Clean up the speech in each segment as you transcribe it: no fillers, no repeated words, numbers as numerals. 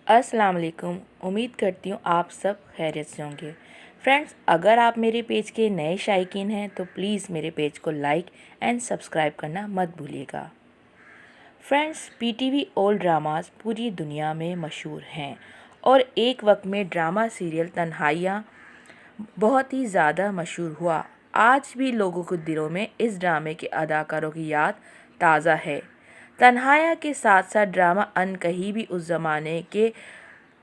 अस्सलाम वालेकुम। उम्मीद करती हूँ आप सब खैरियत से होंगे। फ्रेंड्स, अगर आप मेरे पेज के नए शायकीन हैं तो प्लीज़ मेरे पेज को लाइक एंड सब्सक्राइब करना मत भूलिएगा। फ्रेंड्स, पीटीवी ओल्ड ड्रामास पूरी दुनिया में मशहूर हैं और एक वक्त में ड्रामा सीरियल तन्हाइयाँ बहुत ही ज़्यादा मशहूर हुआ। आज भी लोगों के दिलों में इस ड्रामे के अदाकारों की याद ताज़ा है। तन्हाइयाँ के साथ साथ ड्रामा अनकही भी उस ज़माने के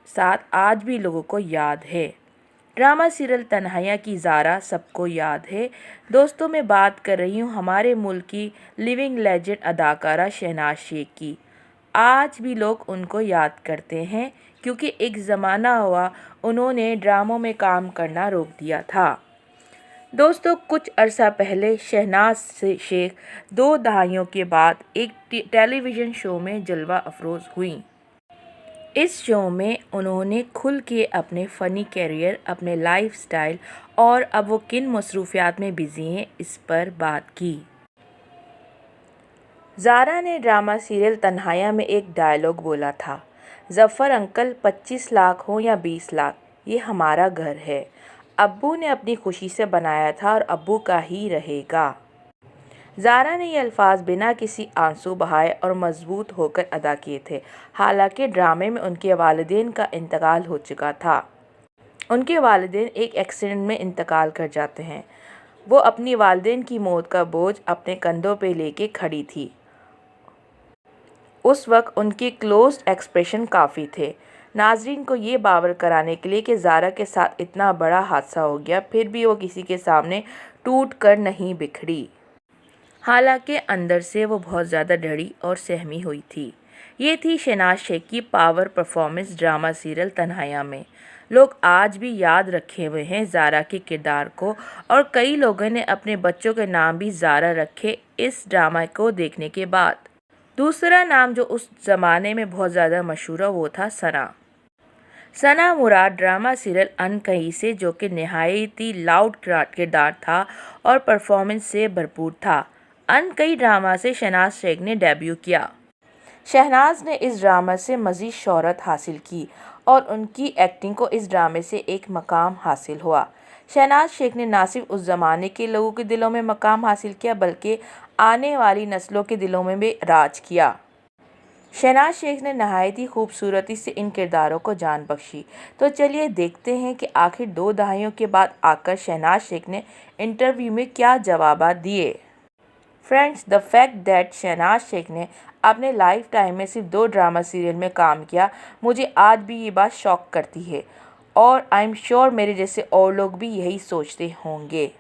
साथ आज भी लोगों को याद है। ड्रामा सीरियल तन्हाइयाँ की ज़ारा सबको याद है। दोस्तों, मैं बात कर रही हूँ हमारे मुल्क की लिविंग लेजेंड अदाकारा शहनाज शेख की। आज भी लोग उनको याद करते हैं क्योंकि एक ज़माना हुआ उन्होंने ड्रामों में काम करना रोक दिया था। दोस्तों, कुछ अरसा पहले शहनाज शेख 2 दहाइयों के बाद एक टेलीविज़न शो में जलवा अफरोज़ हुई। इस शो में उन्होंने खुल के अपने फ़नी कैरियर, अपने लाइफस्टाइल और अब वो किन मसरूफियात में बिज़ी हैं इस पर बात की। ज़ारा ने ड्रामा सीरियल तन्हाइयाँ में एक डायलॉग बोला था, ज़फ़र अंकल 25 लाख हो या 20 लाख, ये हमारा घर है। अब्बू ने अपनी खुशी से बनाया था और अब्बू का ही रहेगा। ज़ारा ने ये अल्फाज बिना किसी आंसू बहाए और मजबूत होकर अदा किए थे। हालांकि ड्रामे में उनके वालिदैन का इंतकाल हो चुका था। उनके वालिदैन एक एक्सीडेंट में इंतकाल कर जाते हैं। वो अपनी वालिदैन की मौत का बोझ अपने कंधों पे लेके खड़ी थी। उस वक्त उनके क्लोज्ड एक्सप्रेशन काफ़ी थे। नाजरीन को ये बावर कराने के लिए कि ज़ारा के साथ इतना बड़ा हादसा हो गया, फिर भी वो किसी के सामने टूट कर नहीं बिखरी। हालांकि अंदर से वो बहुत ज़्यादा डरी और सहमी हुई थी। ये थी शहनाज शेख की पावर परफॉर्मेंस ड्रामा सीरियल तन्हाइयाँ में। लोग आज भी याद रखे हुए हैं ज़ारा के किरदार को और कई लोगों ने अपने बच्चों के नाम भी ज़ारा रखे इस ड्रामा को देखने के बाद। दूसरा नाम जो उस ज़माने में बहुत ज़्यादा मशहूर है वो था सना। सना मुराद ड्रामा सीरियल अनकही से, जो कि नहायत ही लाउड किरदार था और परफॉर्मेंस से भरपूर था। अनकही ड्रामा से शहनाज शेख ने डेब्यू किया। शहनाज ने इस ड्रामा से मज़ीद शोहरत हासिल की और उनकी एक्टिंग को इस ड्रामे से एक मकाम हासिल हुआ। शहनाज शेख ने ना सिर्फ उस ज़माने के लोगों के दिलों में मकाम हासिल किया बल्कि आने वाली नस्लों के दिलों में भी राज किया। शहनाज शेख ने नहायत ही खूबसूरती से इन किरदारों को जान बख्शी। तो चलिए देखते हैं कि आखिर 2 दहाइयों के बाद आकर शहनाज शेख ने इंटरव्यू में क्या जवाब दिए। Friends, the fact that Shahnaz Sheikh ने अपने लाइफ टाइम में सिर्फ 2 ड्रामा सीरियल में काम किया, मुझे आज भी ये बात शॉक करती है और आई एम श्योर मेरे जैसे और लोग भी यही सोचते होंगे।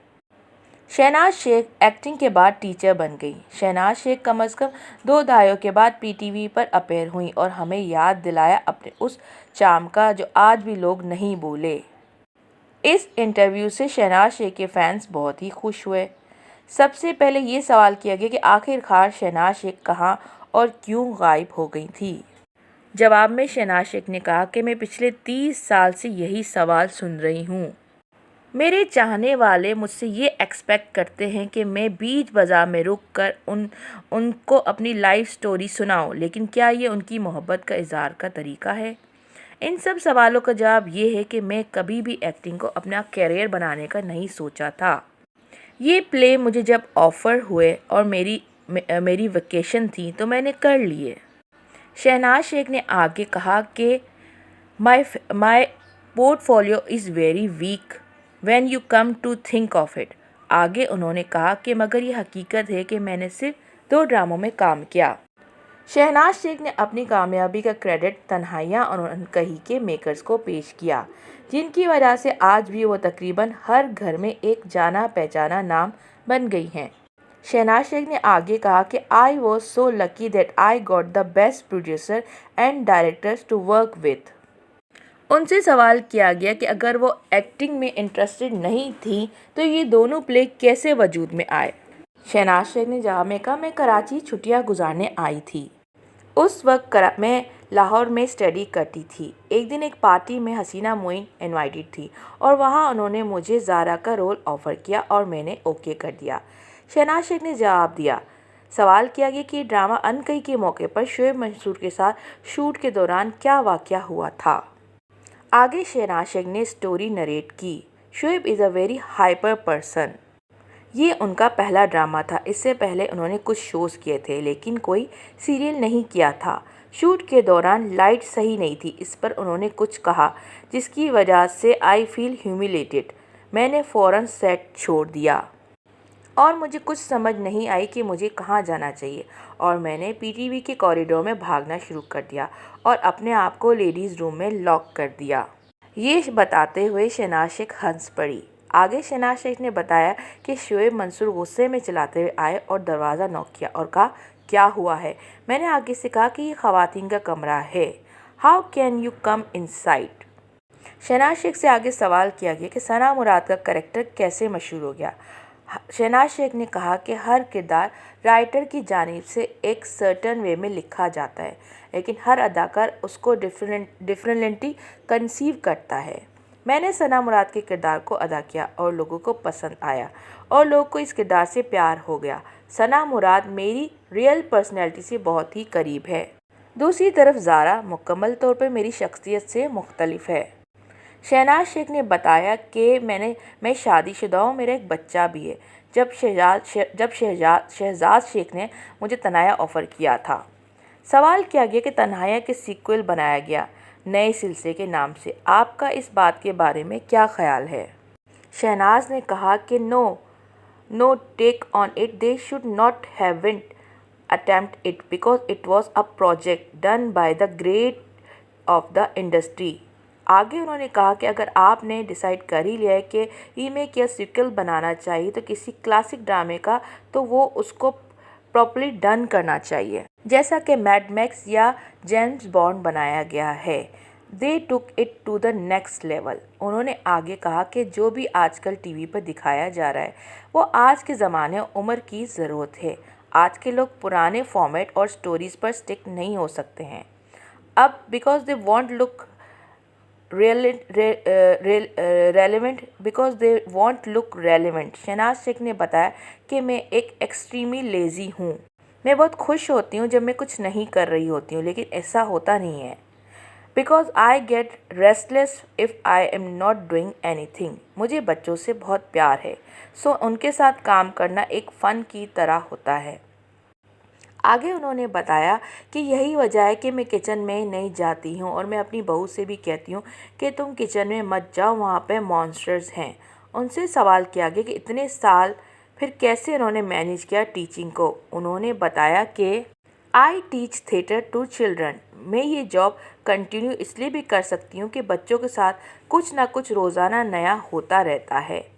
शहनाज शेख एक्टिंग के बाद टीचर बन गई। शहनाज शेख कम से कम 2 दहाइयों के बाद पीटीवी पर अपेयर हुई और हमें याद दिलाया अपने उस चार्म का जो आज भी लोग नहीं भूले। इस इंटरव्यू से शहनाज शेख के फैंस बहुत ही खुश हुए। सबसे पहले ये सवाल किया गया कि आखिरकार शहनाज शेख कहाँ और क्यों गायब हो गई थी। जवाब में शहनाज शेख ने कहा कि मैं पिछले 30 साल से यही सवाल सुन रही हूँ। मेरे चाहने वाले मुझसे ये एक्सपेक्ट करते हैं कि मैं बीच बाजार में रुक कर उनको अपनी लाइफ स्टोरी सुनाऊं, लेकिन क्या ये उनकी मोहब्बत का इज़हार का तरीका है? इन सब सवालों का जवाब ये है कि मैं कभी भी एक्टिंग को अपना कैरियर बनाने का नहीं सोचा था। ये प्ले मुझे जब ऑफ़र हुए और मेरी वेकेशन थी तो मैंने कर लिए। शहनाज शेख ने आगे कहा कि my portfolio is very weak when you come to think of it. आगे उन्होंने कहा कि मगर ये हकीकत है कि मैंने सिर्फ 2 ड्रामों में काम किया। शहनाज शेख ने अपनी कामयाबी का क्रेडिट तन्हाइयाँ और अनकही के मेकर्स को पेश किया, जिनकी वजह से आज भी वो तकरीबन हर घर में एक जाना पहचाना नाम बन गई हैं। शहनाज शेख ने आगे कहा कि I was so lucky that I got the best producer and directors to work with. उनसे सवाल किया गया कि अगर वो एक्टिंग में इंटरेस्टेड नहीं थी तो ये दोनों प्ले कैसे वजूद में आए। शहनाज शेख ने जवाब में कहा, मैं कराची छुट्टियां गुजारने आई थी। उस वक्त मैं लाहौर में स्टडी करती थी। एक दिन एक पार्टी में हसीना मोइन इनवाइटेड थी और वहाँ उन्होंने मुझे ज़ारा का रोल ऑफ़र किया और मैंने ओके कर दिया। शहनाज शेख ने जवाब दिया, सवाल किया गया कि ड्रामा अनकही के मौके पर शोएब मंसूर के साथ शूट के दौरान क्या वाकया हुआ था। आगे शहनाज शेख ने स्टोरी नरेट की। Shoaib is a very hyper person. ये उनका पहला ड्रामा था। इससे पहले उन्होंने कुछ शोज़ किए थे लेकिन कोई सीरियल नहीं किया था। शूट के दौरान लाइट सही नहीं थी। इस पर उन्होंने कुछ कहा जिसकी वजह से आई फील ह्यूमिलेटेड। मैंने फ़ौरन सेट छोड़ दिया और मुझे कुछ समझ नहीं आई कि मुझे कहाँ जाना चाहिए और मैंने पीटीवी के कॉरिडोर में भागना शुरू कर दिया और अपने आप को लेडीज़ रूम में लॉक कर दिया। ये बताते हुए शहनाज शेख हंस पड़ी। आगे शहनाज शेख ने बताया कि शोएब मंसूर गुस्से में चलाते हुए आए और दरवाज़ा नॉक किया और कहा, क्या हुआ है? मैंने आगे से कहा कि ये ख़वातीन का कमरा है, how can you come inside. Shahnaz Sheikh से आगे सवाल किया गया कि सना मुराद का कैरेक्टर कैसे मशहूर हो गया। शहनाज शेख ने कहा कि हर किरदार राइटर की जानिब से एक सर्टन वे में लिखा जाता है लेकिन हर अदाकार उसको डिफरेंटली कंसीव करता है। मैंने सना मुराद के किरदार को अदा किया और लोगों को पसंद आया और लोगों को इस किरदार से प्यार हो गया। सना मुराद मेरी रियल पर्सनैलिटी से बहुत ही करीब है। दूसरी तरफ ज़ारा मुकम्मल तौर पर मेरी शख्सियत से मुख्तलिफ है। शहनाज शेख ने बताया कि मैं शादीशुदा हूँ, मेरा एक बच्चा भी है। जब शहजाद शेख ने मुझे तन्हाया ऑफ़र किया था। सवाल किया गया कि तन्हाया के सीक्वल बनाया गया नए सिलसिले के नाम से, आपका इस बात के बारे में क्या ख्याल है? शहनाज ने कहा कि no take on it, they should not haven't attempt it because it was a project done by the great of the industry. आगे उन्होंने कहा कि अगर आपने डिसाइड कर ही लिया है कि रीमेक या सीक्वल बनाना चाहिए तो किसी क्लासिक ड्रामे का, तो वो उसको प्रॉपर्ली डन करना चाहिए जैसा कि मैड मैक्स या जेम्स बॉन्ड बनाया गया है। They took it to the next level. उन्होंने आगे कहा कि जो भी आजकल टीवी पर दिखाया जा रहा है वो आज के ज़माने उम्र की ज़रूरत है। आज के लोग पुराने फॉर्मेट और स्टोरीज़ पर स्टिक नहीं हो सकते हैं अब because they want look relevant. Shehnaz Sheikh ने बताया कि मैं एक एक्सट्रीमली लेज़ी हूँ। मैं बहुत खुश होती हूँ जब मैं कुछ नहीं कर रही होती हूँ लेकिन ऐसा होता नहीं है। Because I get restless if I am not doing anything. मुझे बच्चों से बहुत प्यार है, सो उनके साथ काम करना एक फ़न की तरह होता है। आगे उन्होंने बताया कि यही वजह है कि मैं किचन में नहीं जाती हूँ और मैं अपनी बहू से भी कहती हूँ कि तुम किचन में मत जाओ, वहाँ पे मॉन्स्टर्स हैं। उनसे सवाल किया गया कि इतने साल फिर कैसे उन्होंने मैनेज किया टीचिंग को। उन्होंने बताया कि I teach theatre to children. मैं ये जॉब कंटिन्यू इसलिए भी कर सकती हूँ कि बच्चों के साथ कुछ ना कुछ रोज़ाना नया होता रहता है।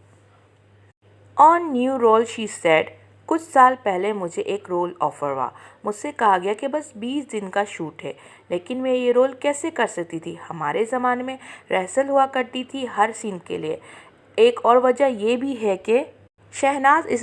On new role she said, कुछ साल पहले मुझे एक रोल ऑफ़र हुआ। मुझसे कहा गया कि बस 20 दिन का शूट है, लेकिन मैं ये रोल कैसे कर सकती थी? हमारे ज़माने में रिहर्सल हुआ करती थी हर सीन के लिए। एक और वजह ये भी है कि शहनाज इस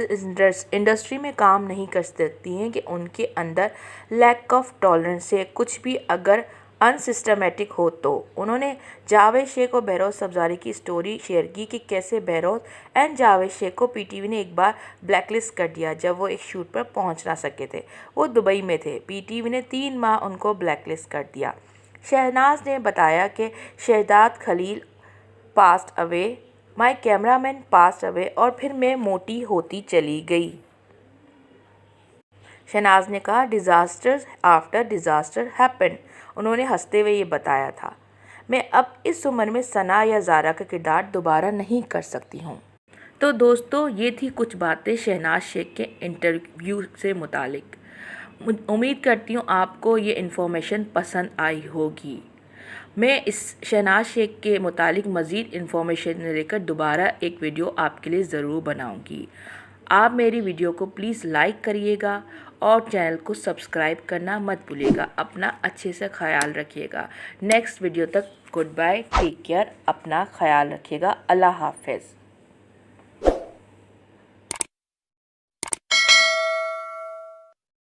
इंडस्ट्री में काम नहीं कर सकती हैं कि उनके अंदर लैक ऑफ टॉलरेंस है कुछ भी अगर अनसिस्टमेटिक हो तो। उन्होंने जावेद शेख और बहरोज़ सब्ज़ारी की स्टोरी शेयर की कि कैसे बहरोज़ एंड जावेद शेख को पीटीवी ने एक बार ब्लैकलिस्ट कर दिया जब वो एक शूट पर पहुंच ना सके थे। वो दुबई में थे। पीटीवी ने 3 माह उनको ब्लैकलिस्ट कर दिया। शहनाज ने बताया कि शहजाद खलील पास्ट अवे, माई कैमरामैन पास्ट अवे और फिर मैं मोटी होती चली गई। शहनाज ने कहा, डिज़ास्टर्स आफ्टर डिज़ास्टर हैपेंड। उन्होंने हंसते हुए ये बताया था, मैं अब इस उम्र में सना या ज़ारा का किरदार दोबारा नहीं कर सकती हूँ। तो दोस्तों, ये थी कुछ बातें शहनाज शेख के इंटरव्यू से मुतालिक। उम्मीद करती हूँ आपको ये इन्फॉर्मेशन पसंद आई होगी। मैं इस शहनाज शेख के मुतालिक मज़ीद इन्फॉर्मेशन लेकर दोबारा एक वीडियो आपके लिए ज़रूर बनाऊँगी। आप मेरी वीडियो को प्लीज़ लाइक करिएगा और चैनल को सब्सक्राइब करना मत भूलिएगा। अपना अच्छे से ख्याल रखिएगा। नेक्स्ट वीडियो तक गुड बाय, टेक केयर, अपना ख्याल रखिएगा। अल्लाह हाफ़िज़।